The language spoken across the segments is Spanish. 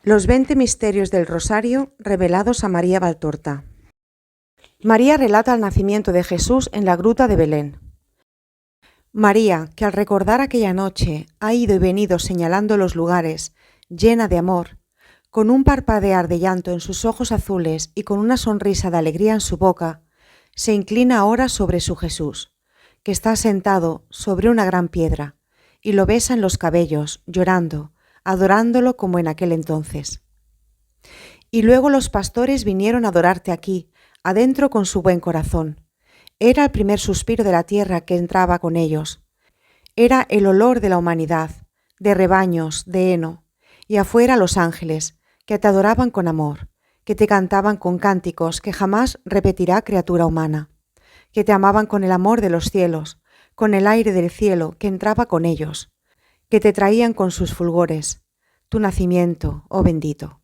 Los 20 misterios del Rosario revelados a María Valtorta. María relata el nacimiento de Jesús en la gruta de Belén. María, que al recordar aquella noche ha ido y venido señalando los lugares, llena de amor, con un parpadear de llanto en sus ojos azules y con una sonrisa de alegría en su boca, se inclina ahora sobre su Jesús, que está sentado sobre una gran piedra, y lo besa en los cabellos, llorando, adorándolo como en aquel entonces. Y luego los pastores vinieron a adorarte aquí, adentro con su buen corazón. Era el primer suspiro de la tierra que entraba con ellos. Era el olor de la humanidad, de rebaños, de heno, y afuera los ángeles, que te adoraban con amor, que te cantaban con cánticos que jamás repetirá criatura humana, que te amaban con el amor de los cielos, con el aire del cielo que entraba con ellos, que te traían con sus fulgores, tu nacimiento, oh bendito.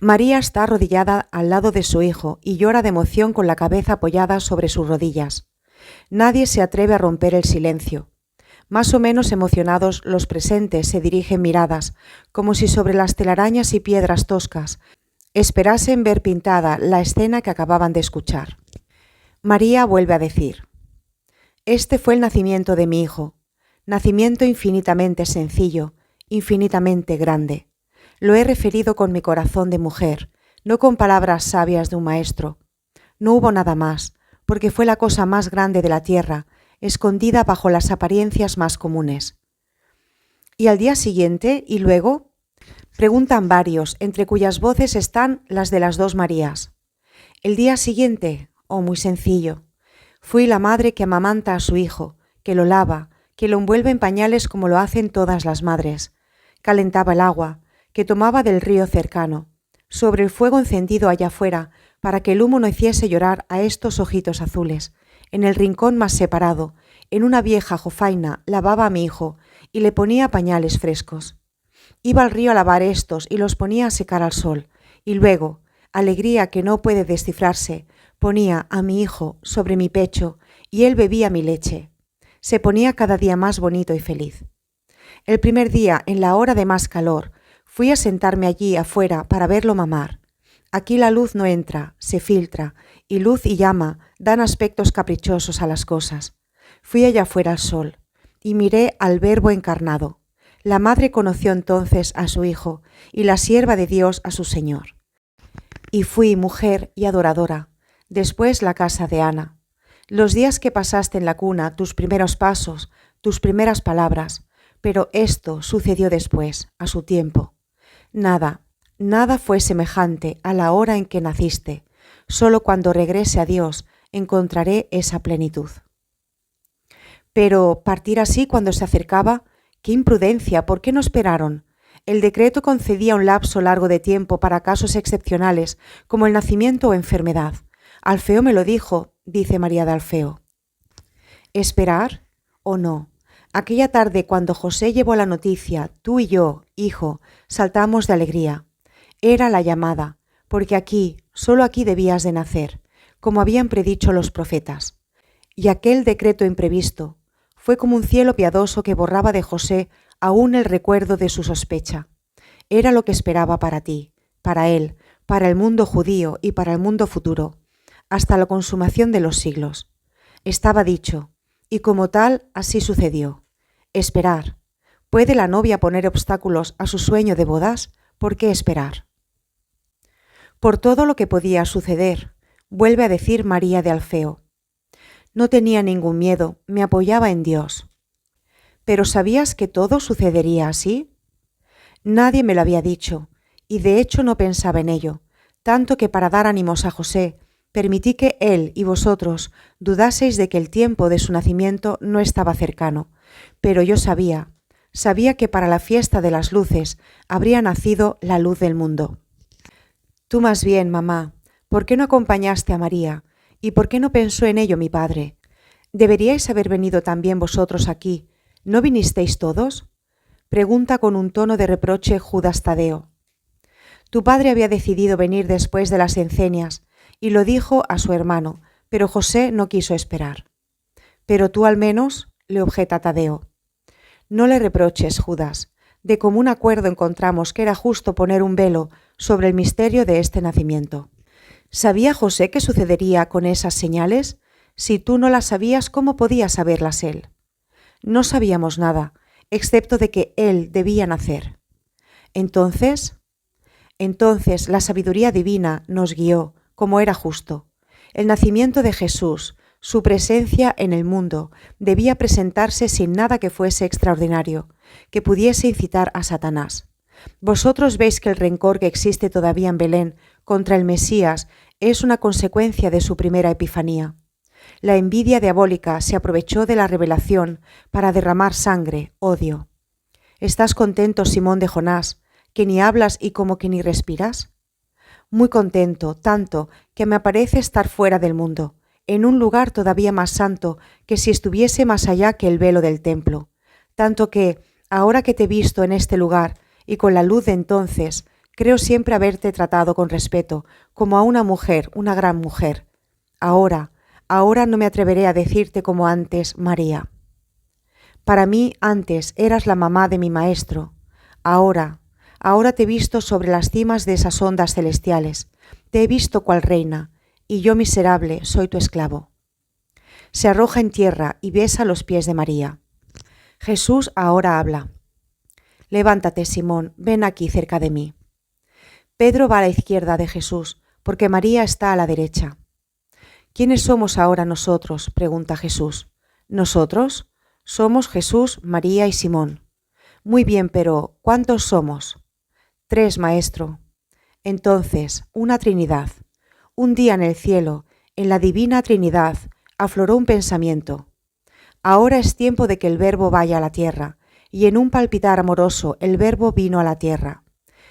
María está arrodillada al lado de su hijo y llora de emoción con la cabeza apoyada sobre sus rodillas. Nadie se atreve a romper el silencio. Más o menos emocionados, los presentes se dirigen miradas, como si sobre las telarañas y piedras toscas esperasen ver pintada la escena que acababan de escuchar. María vuelve a decir: «Este fue el nacimiento de mi hijo, nacimiento infinitamente sencillo, infinitamente grande. Lo he referido con mi corazón de mujer, no con palabras sabias de un maestro. No hubo nada más, porque fue la cosa más grande de la tierra, escondida bajo las apariencias más comunes». ¿Y al día siguiente? ¿Y luego? Preguntan varios, entre cuyas voces están las de las dos Marías. El día siguiente, oh, muy sencillo. Fui la madre que amamanta a su hijo, que lo lava, que lo envuelve en pañales como lo hacen todas las madres. Calentaba el agua, que tomaba del río cercano, sobre el fuego encendido allá afuera, para que el humo no hiciese llorar a estos ojitos azules. En el rincón más separado, en una vieja jofaina, lavaba a mi hijo y le ponía pañales frescos. Iba al río a lavar estos y los ponía a secar al sol, y luego, alegría que no puede descifrarse, ponía a mi hijo sobre mi pecho y él bebía mi leche. Se ponía cada día más bonito y feliz. El primer día, en la hora de más calor, fui a sentarme allí afuera para verlo mamar. Aquí la luz no entra, se filtra, y luz y llama dan aspectos caprichosos a las cosas. Fui allá afuera al sol, y miré al Verbo encarnado. La madre conoció entonces a su hijo, y la sierva de Dios a su Señor. Y fui mujer y adoradora, después la casa de Ana. Los días que pasaste en la cuna, tus primeros pasos, tus primeras palabras, pero esto sucedió después, a su tiempo. Nada fue semejante a la hora en que naciste. Solo cuando regrese a Dios encontraré esa plenitud. Pero partir así cuando se acercaba, ¡qué imprudencia! ¿Por qué no esperaron? El decreto concedía un lapso largo de tiempo para casos excepcionales, como el nacimiento o enfermedad. Alfeo me lo dijo, dice María de Alfeo. ¿Esperar o no? Aquella tarde, cuando José llevó la noticia, tú y yo, hijo, saltamos de alegría. Era la llamada, porque aquí, solo aquí debías de nacer, como habían predicho los profetas. Y aquel decreto imprevisto fue como un cielo piadoso que borraba de José aún el recuerdo de su sospecha. Era lo que esperaba para ti, para él, para el mundo judío y para el mundo futuro, hasta la consumación de los siglos. Estaba dicho, y como tal así sucedió. Esperar. ¿Puede la novia poner obstáculos a su sueño de bodas? ¿Por qué esperar? Por todo lo que podía suceder, vuelve a decir María de Alfeo. No tenía ningún miedo, me apoyaba en Dios. ¿Pero sabías que todo sucedería así? Nadie me lo había dicho, y de hecho no pensaba en ello, tanto que para dar ánimos a José, permití que él y vosotros dudaseis de que el tiempo de su nacimiento no estaba cercano, pero yo sabía que para la fiesta de las luces habría nacido la luz del mundo. Tú más bien, mamá, ¿por qué no acompañaste a María? ¿Y por qué no pensó en ello mi padre? ¿Deberíais haber venido también vosotros aquí? ¿No vinisteis todos? Pregunta con un tono de reproche Judas Tadeo. Tu padre había decidido venir después de las encenias, y lo dijo a su hermano, pero José no quiso esperar. Pero tú al menos, le objeta Tadeo. No le reproches, Judas. De común acuerdo encontramos que era justo poner un velo sobre el misterio de este nacimiento. ¿Sabía José qué sucedería con esas señales? Si tú no las sabías, ¿cómo podía saberlas él? No sabíamos nada, excepto de que él debía nacer. Entonces la sabiduría divina nos guió, como era justo. El nacimiento de Jesús, su presencia en el mundo, debía presentarse sin nada que fuese extraordinario, que pudiese incitar a Satanás. Vosotros veis que el rencor que existe todavía en Belén contra el Mesías es una consecuencia de su primera epifanía. La envidia diabólica se aprovechó de la revelación para derramar sangre, odio. ¿Estás contento, Simón de Jonás, que ni hablas y como que ni respiras? Muy contento, tanto que me parece estar fuera del mundo, en un lugar todavía más santo que si estuviese más allá que el velo del templo. Tanto que, ahora que te he visto en este lugar y con la luz de entonces, creo siempre haberte tratado con respeto, como a una mujer, una gran mujer. Ahora no me atreveré a decirte como antes, María. Para mí antes eras la mamá de mi maestro. Ahora te he visto sobre las cimas de esas ondas celestiales. Te he visto cual reina, y yo miserable soy tu esclavo. Se arroja en tierra y besa los pies de María. Jesús ahora habla. Levántate, Simón, ven aquí cerca de mí. Pedro va a la izquierda de Jesús, porque María está a la derecha. ¿Quiénes somos ahora nosotros?, pregunta Jesús. ¿Nosotros? Somos Jesús, María y Simón. Muy bien, pero ¿cuántos somos? 3, maestro. Entonces, una Trinidad. Un día en el cielo, en la divina Trinidad, afloró un pensamiento. Ahora es tiempo de que el Verbo vaya a la tierra, y en un palpitar amoroso el Verbo vino a la tierra.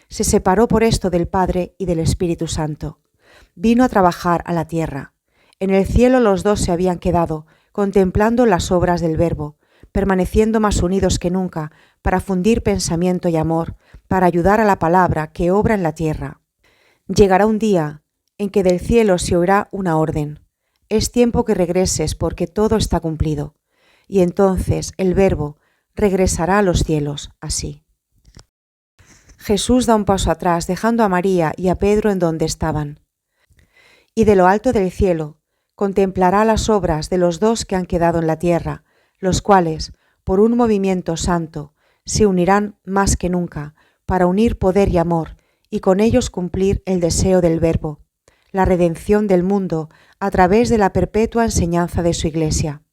Se separó por esto del Padre y del Espíritu Santo. Vino a trabajar a la tierra. En el cielo los dos se habían quedado, contemplando las obras del Verbo, permaneciendo más unidos que nunca, para fundir pensamiento y amor, para ayudar a la palabra que obra en la tierra. Llegará un día en que del cielo se oirá una orden. Es tiempo que regreses porque todo está cumplido. Y entonces el Verbo regresará a los cielos, así. Jesús da un paso atrás, dejando a María y a Pedro en donde estaban. Y de lo alto del cielo contemplará las obras de los dos que han quedado en la tierra, los cuales, por un movimiento santo, se unirán más que nunca para unir poder y amor y con ellos cumplir el deseo del Verbo, la redención del mundo a través de la perpetua enseñanza de su Iglesia.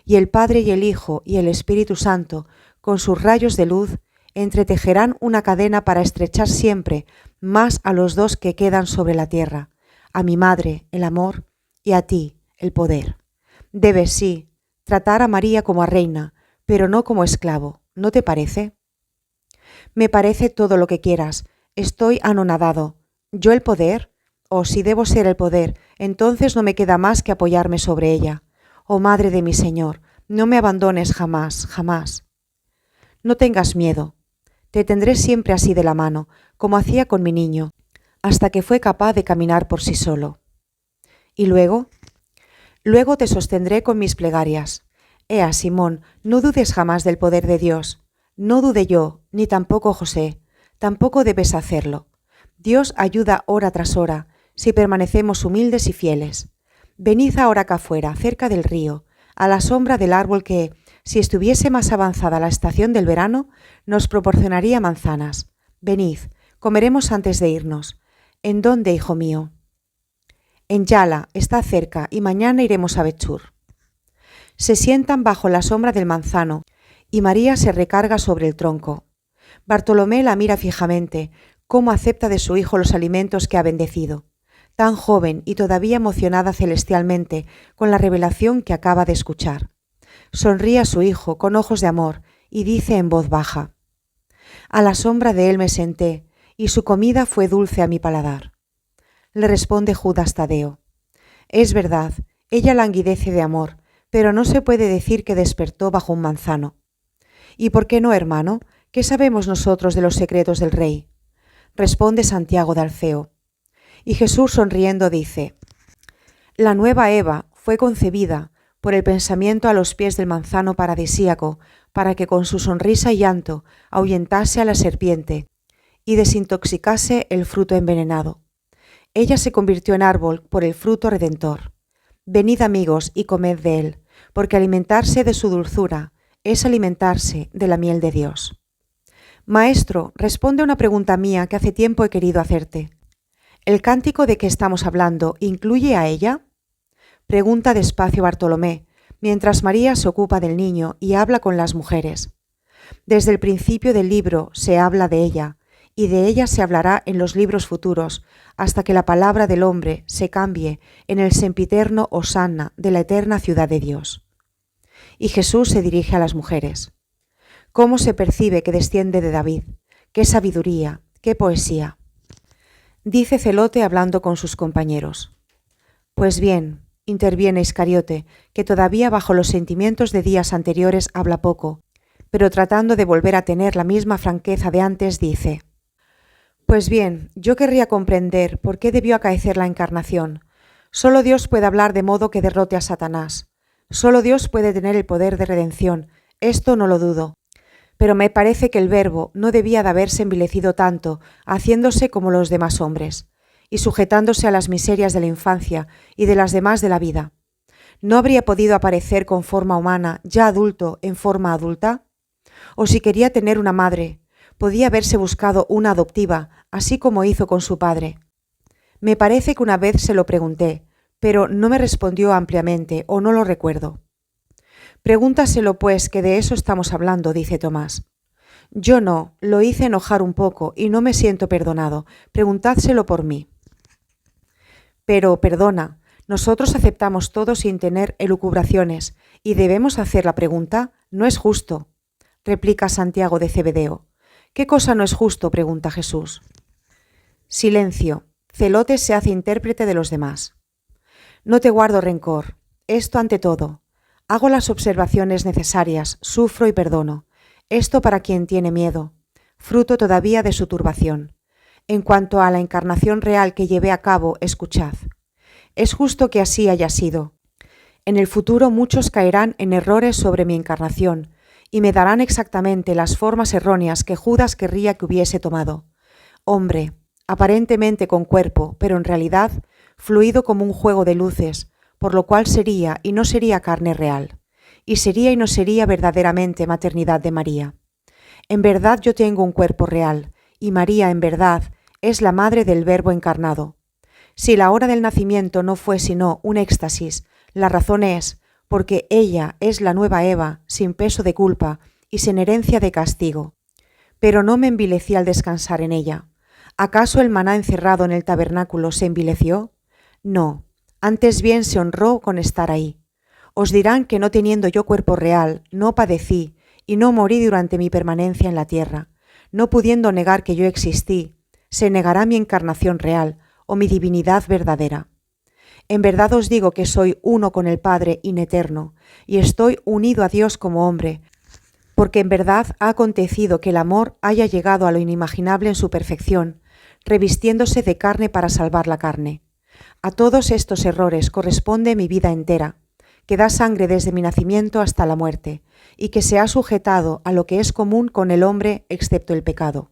Y el Padre y el Hijo y el Espíritu Santo, con sus rayos de luz, entretejerán una cadena para estrechar siempre más a los dos que quedan sobre la tierra, a mi Madre, el amor, y a ti, el poder. Debes, sí, tratar a María como a reina, pero no como esclavo, ¿no te parece? Me parece todo lo que quieras. Estoy anonadado. ¿Yo el poder? Oh, si debo ser el poder, entonces no me queda más que apoyarme sobre ella. Oh, Madre de mi Señor, no me abandones jamás, jamás. No tengas miedo. Te tendré siempre así de la mano, como hacía con mi niño, hasta que fue capaz de caminar por sí solo. ¿Y luego? Luego te sostendré con mis plegarias. Ea, Simón, no dudes jamás del poder de Dios. No dude yo, ni tampoco José. Tampoco debes hacerlo. Dios ayuda hora tras hora, si permanecemos humildes y fieles. Venid ahora acá afuera, cerca del río, a la sombra del árbol que, si estuviese más avanzada la estación del verano, nos proporcionaría manzanas. Venid, comeremos antes de irnos. ¿En dónde, hijo mío? En Yala, está cerca, y mañana iremos a Bethur. Se sientan bajo la sombra del manzano, y María se recarga sobre el tronco. Bartolomé la mira fijamente, cómo acepta de su hijo los alimentos que ha bendecido, tan joven y todavía emocionada celestialmente con la revelación que acaba de escuchar. Sonríe a su hijo con ojos de amor y dice en voz baja: a la sombra de él me senté, y su comida fue dulce a mi paladar. Le responde Judas Tadeo: es verdad, ella languidece de amor, pero no se puede decir que despertó bajo un manzano. ¿Y por qué no, hermano? ¿Qué sabemos nosotros de los secretos del Rey? Responde Santiago de Alfeo. Y Jesús sonriendo dice: la nueva Eva fue concebida por el pensamiento a los pies del manzano paradisíaco, para que con su sonrisa y llanto ahuyentase a la serpiente y desintoxicase el fruto envenenado. Ella se convirtió en árbol por el fruto redentor. Venid, amigos, y comed de él, porque alimentarse de su dulzura es alimentarse de la miel de Dios. Maestro, responde una pregunta mía que hace tiempo he querido hacerte. ¿El cántico de que estamos hablando incluye a ella? Pregunta despacio Bartolomé, mientras María se ocupa del niño y habla con las mujeres. Desde el principio del libro se habla de ella, y de ella se hablará en los libros futuros, hasta que la palabra del hombre se cambie en el sempiterno hosanna de la eterna ciudad de Dios. Y Jesús se dirige a las mujeres. ¿Cómo se percibe que desciende de David? ¡Qué sabiduría! ¡Qué poesía! Dice Zelote hablando con sus compañeros. Pues bien, interviene Iscariote, que todavía bajo los sentimientos de días anteriores habla poco, pero tratando de volver a tener la misma franqueza de antes, dice: Pues bien, yo querría comprender por qué debió acaecer la encarnación. Solo Dios puede hablar de modo que derrote a Satanás. Solo Dios puede tener el poder de redención, esto no lo dudo. Pero me parece que el Verbo no debía de haberse envilecido tanto, haciéndose como los demás hombres, y sujetándose a las miserias de la infancia y de las demás de la vida. ¿No habría podido aparecer con forma humana, ya adulto, en forma adulta? O si quería tener una madre, podía haberse buscado una adoptiva, así como hizo con su padre. Me parece que una vez se lo pregunté, pero no me respondió ampliamente, o no lo recuerdo. Pregúntaselo, pues, que de eso estamos hablando, dice Tomás. Yo no, lo hice enojar un poco y no me siento perdonado. Preguntádselo por mí. Pero, perdona, nosotros aceptamos todo sin tener elucubraciones, y debemos hacer la pregunta. No es justo, replica Santiago de Cebedeo. ¿Qué cosa no es justo?, pregunta Jesús. Silencio. Zelote se hace intérprete de los demás. No te guardo rencor. Esto ante todo. Hago las observaciones necesarias, sufro y perdono. Esto para quien tiene miedo, fruto todavía de su turbación. En cuanto a la encarnación real que llevé a cabo, escuchad. Es justo que así haya sido. En el futuro muchos caerán en errores sobre mi encarnación y me darán exactamente las formas erróneas que Judas querría que hubiese tomado. Hombre, aparentemente con cuerpo, pero en realidad fluido como un juego de luces, por lo cual sería y no sería carne real, y sería y no sería verdaderamente maternidad de María. En verdad yo tengo un cuerpo real, y María en verdad es la madre del Verbo encarnado. Si la hora del nacimiento no fue sino un éxtasis, la razón es porque ella es la nueva Eva, sin peso de culpa y sin herencia de castigo. Pero no me envilecí al descansar en ella. ¿Acaso el maná encerrado en el tabernáculo se envileció? No. Antes bien se honró con estar ahí. Os dirán que no teniendo yo cuerpo real, no padecí y no morí durante mi permanencia en la tierra. No pudiendo negar que yo existí, se negará mi encarnación real o mi divinidad verdadera. En verdad os digo que soy uno con el Padre ineterno y estoy unido a Dios como hombre, porque en verdad ha acontecido que el amor haya llegado a lo inimaginable en su perfección, revistiéndose de carne para salvar la carne. A todos estos errores corresponde mi vida entera, que da sangre desde mi nacimiento hasta la muerte, y que se ha sujetado a lo que es común con el hombre excepto el pecado.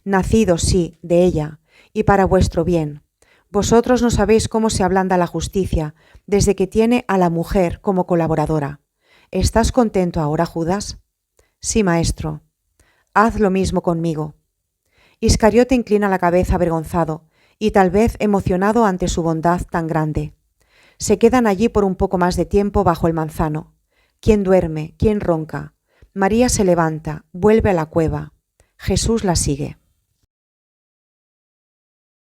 Nacido, sí, de ella, y para vuestro bien. Vosotros no sabéis cómo se ablanda la justicia, desde que tiene a la mujer como colaboradora. ¿Estás contento ahora, Judas? Sí, maestro. Haz lo mismo conmigo. Iscariote inclina la cabeza avergonzado, y tal vez emocionado ante su bondad tan grande. Se quedan allí por un poco más de tiempo bajo el manzano. ¿Quién duerme? ¿Quién ronca? María se levanta, vuelve a la cueva. Jesús la sigue.